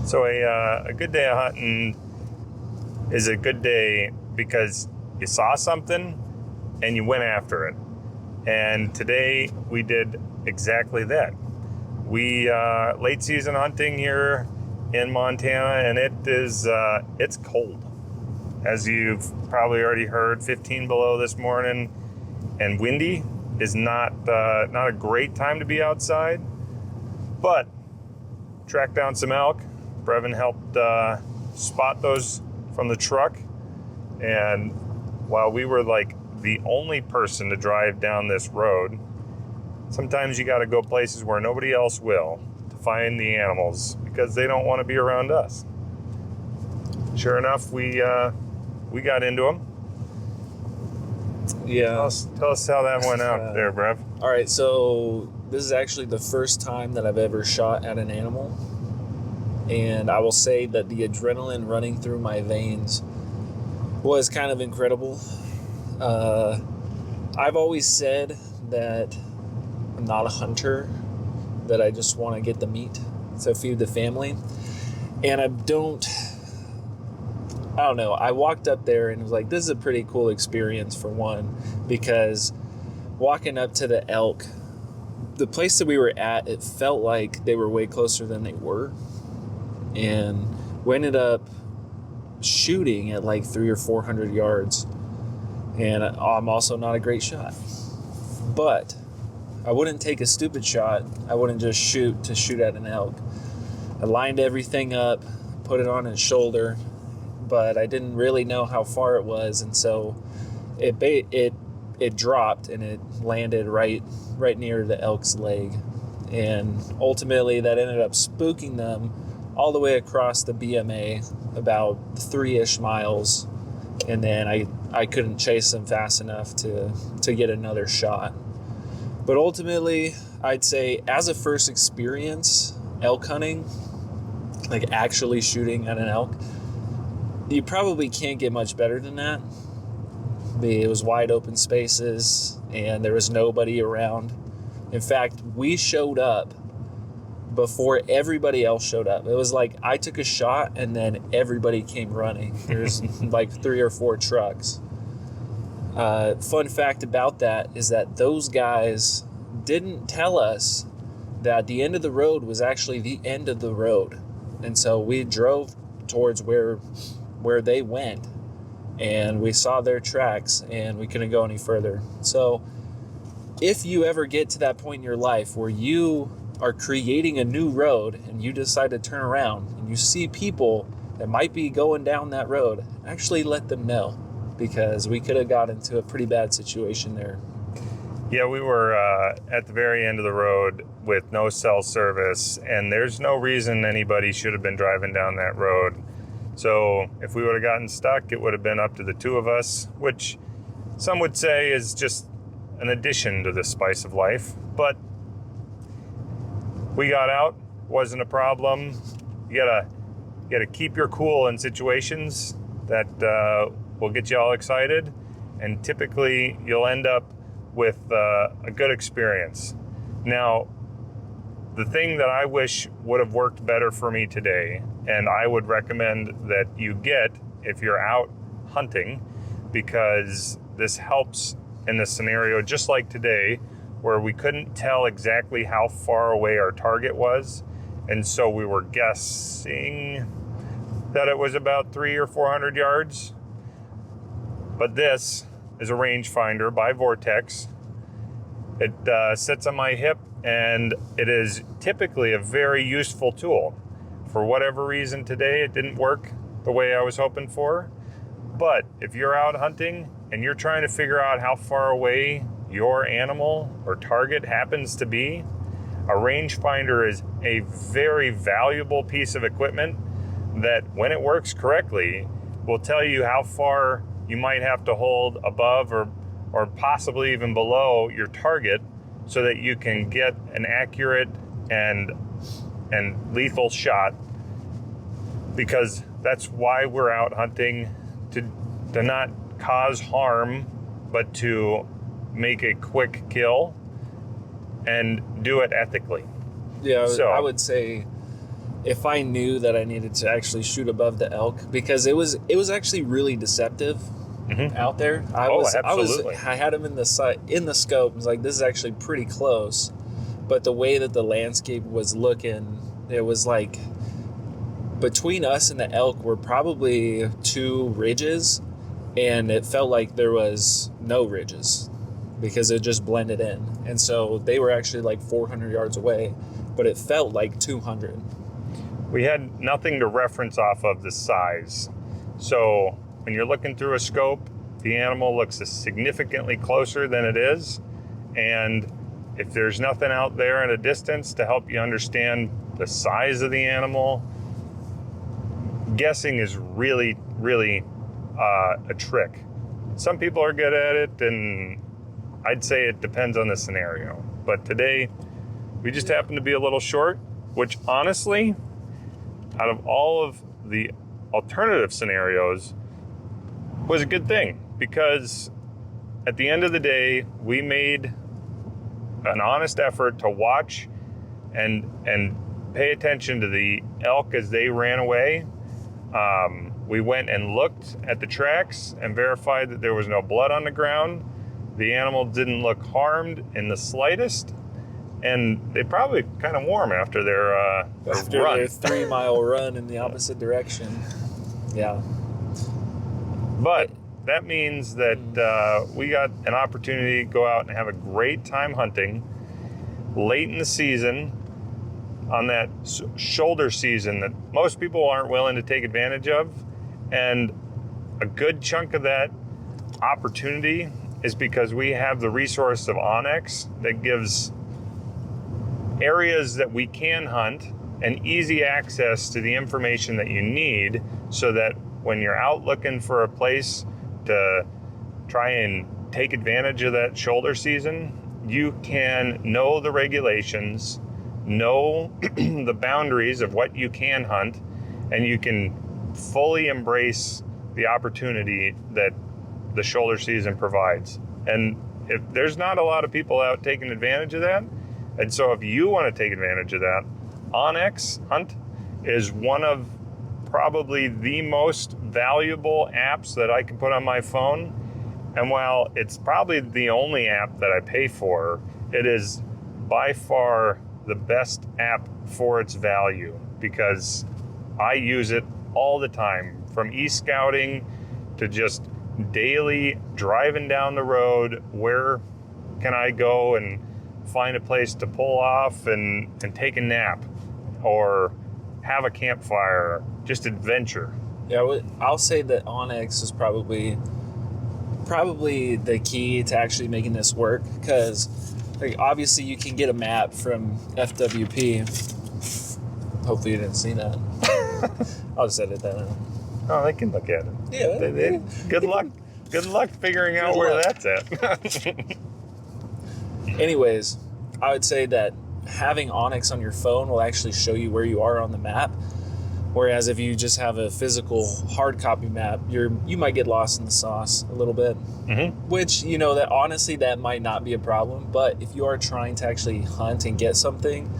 So a good day of hunting is a good day because you saw something and you went after it. And today we did exactly that. We late season hunting here in Montana, and it's cold. As you've probably already heard, 15 below this morning, and windy is not a great time to be outside. But tracked down some elk. Brev helped spot those from the truck, and while we were like the only person to drive down this road, sometimes you got to go places where nobody else will to find the animals because they don't want to be around us. Sure enough, we got into them. Yeah. Tell us how that went out there, Brev. All right, so this is actually the first time that I've ever shot at an animal. And I will say that the adrenaline running through my veins was kind of incredible. I've always said that I'm not a hunter, that I just want to get the meat to feed the family. And I don't know. I walked up there and was like, this is a pretty cool experience for one, because walking up to the elk, the place that we were at, it felt like they were way closer than they were. And we ended up shooting at like 300 or 400 yards. And I'm also not a great shot. But I wouldn't take a stupid shot. I wouldn't just shoot to shoot at an elk. I lined everything up, put it on its shoulder, but I didn't really know how far it was, and so it dropped and it landed right near the elk's leg. And ultimately that ended up spooking them all the way across the BMA, about 3-ish miles, and then I couldn't chase them fast enough to get another shot. But ultimately, I'd say as a first experience elk hunting, like actually shooting at an elk, you probably can't get much better than that. It was wide open spaces and there was nobody around. In fact, we showed up before everybody else showed up. It was like I took a shot and then everybody came running. There's like 3 or 4 trucks. Fun fact about that is that those guys didn't tell us that the end of the road was actually the end of the road. And so we drove towards where they went, and we saw their tracks and we couldn't go any further. So if you ever get to that point in your life where you are creating a new road and you decide to turn around and you see people that might be going down that road, actually let them know, because we could have got into a pretty bad situation there. Yeah, we were at the very end of the road with no cell service, and there's no reason anybody should have been driving down that road. So if we would have gotten stuck, it would have been up to the two of us, which some would say is just an addition to the spice of life. But we got out, wasn't a problem. You gotta keep your cool in situations that will get you all excited, and typically you'll end up with a good experience. Now, the thing that I wish would have worked better for me today, and I would recommend that you get if you're out hunting, because this helps in the scenario just like today, where we couldn't tell exactly how far away our target was, and so we were guessing that it was about 300 or 400 yards. But this is a rangefinder by Vortex. It sits on my hip, and it is typically a very useful tool. For whatever reason today, it didn't work the way I was hoping for. But if you're out hunting and you're trying to figure out how far away your animal or target happens to be, a rangefinder is a very valuable piece of equipment that, when it works correctly, will tell you how far you might have to hold above or possibly even below your target, so that you can get an accurate and lethal shot. Because that's why we're out hunting, to not cause harm, but to make a quick kill and do it ethically. Yeah, So I would say if I knew that I needed to actually shoot above the elk, because it was actually really deceptive out there. Absolutely. I had him in the scope. I was like, this is actually pretty close, but the way that the landscape was looking, it was like between us and the elk were probably 2 ridges, and it felt like there was no ridges because it just blended in. And so they were actually like 400 yards away, but it felt like 200. We had nothing to reference off of the size. So when you're looking through a scope, the animal looks significantly closer than it is. And if there's nothing out there at a distance to help you understand the size of the animal, guessing is really, really a trick. Some people are good at it, and I'd say it depends on the scenario. But today, we just happened to be a little short, which honestly, out of all of the alternative scenarios, was a good thing, because at the end of the day, we made an honest effort to watch and pay attention to the elk as they ran away. We went and looked at the tracks and verified that there was no blood on the ground. The animal didn't look harmed in the slightest, and they probably kind of warm after their run. Their 3-mile run in the opposite direction. Yeah. But that means that we got an opportunity to go out and have a great time hunting late in the season, on that shoulder season that most people aren't willing to take advantage of. And a good chunk of that opportunity is because we have the resource of Onyx that gives areas that we can hunt and easy access to the information that you need, so that when you're out looking for a place to try and take advantage of that shoulder season, you can know the regulations, know the boundaries of what you can hunt, and you can fully embrace the opportunity that the shoulder season provides. And if there's not a lot of people out taking advantage of that, and so if you want to take advantage of that, Onyx Hunt is one of probably the most valuable apps that I can put on my phone. And while it's probably the only app that I pay for, it is by far the best app for its value, because I use it all the time, from e-scouting to just daily driving down the road. Where can I go and find a place to pull off and take a nap or have a campfire, just adventure? Yeah, I'll say that Onyx is probably the key to actually making this work, because like, obviously you can get a map from FWP. Hopefully you didn't see that. I'll just edit that out. Oh, they can look at it. Yeah. Good luck figuring out where that's at. Anyways, I would say that having Onyx on your phone will actually show you where you are on the map. Whereas if you just have a physical hard copy map, you might get lost in the sauce a little bit. Mm-hmm. Which, that honestly, that might not be a problem. But if you are trying to actually hunt and get something,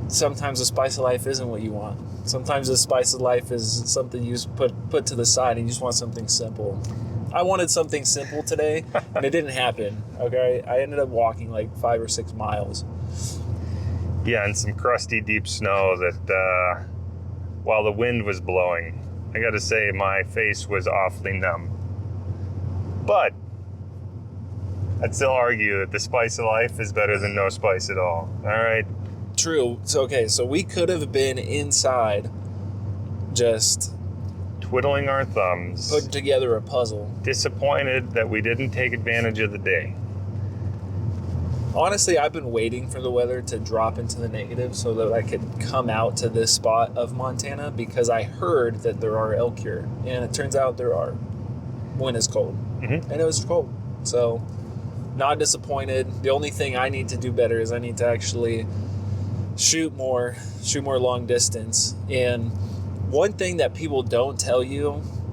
sometimes the spice of life isn't what you want. Sometimes the spice of life is something you just put to the side, and you just want something simple. I wanted something simple today, and it didn't happen. Okay, I ended up walking like 5 or 6 miles. Yeah, and some crusty, deep snow that, while the wind was blowing, I got to say my face was awfully numb. But I'd still argue that the spice of life is better than no spice at all. All right. True. So we could have been inside, just twiddling our thumbs, putting together a puzzle. Disappointed that we didn't take advantage of the day. Honestly, I've been waiting for the weather to drop into the negative so that I could come out to this spot of Montana, because I heard that there are elk here, and it turns out there are when it's cold. Mm-hmm. And it was cold. So, not disappointed. The only thing I need to do better is I need to actually shoot more long distance. And one thing that people don't tell you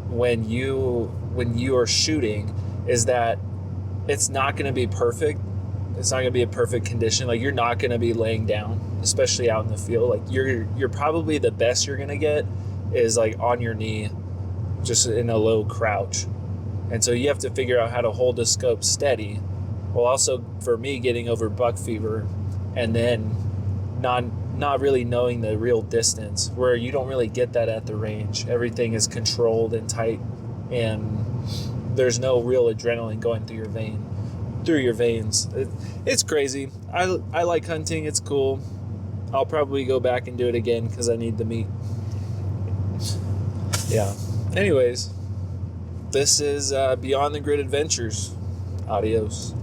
when you are shooting is that it's not going to be perfect. It's not going to be a perfect condition. Like, you're not going to be laying down. especially out in the field. Like you're probably the best you're gonna get is like on your knee, just in a low crouch. And so you have to figure out how to hold the scope steady, while also for me getting over buck fever, and then not really knowing the real distance, where you don't really get that at the range. Everything is controlled and tight, and there's no real adrenaline going through your veins. It's crazy. I like hunting. It's cool. I'll probably go back and do it again because I need the meat. Yeah. Anyways, this is Beyond the Grid Adventures. Adios.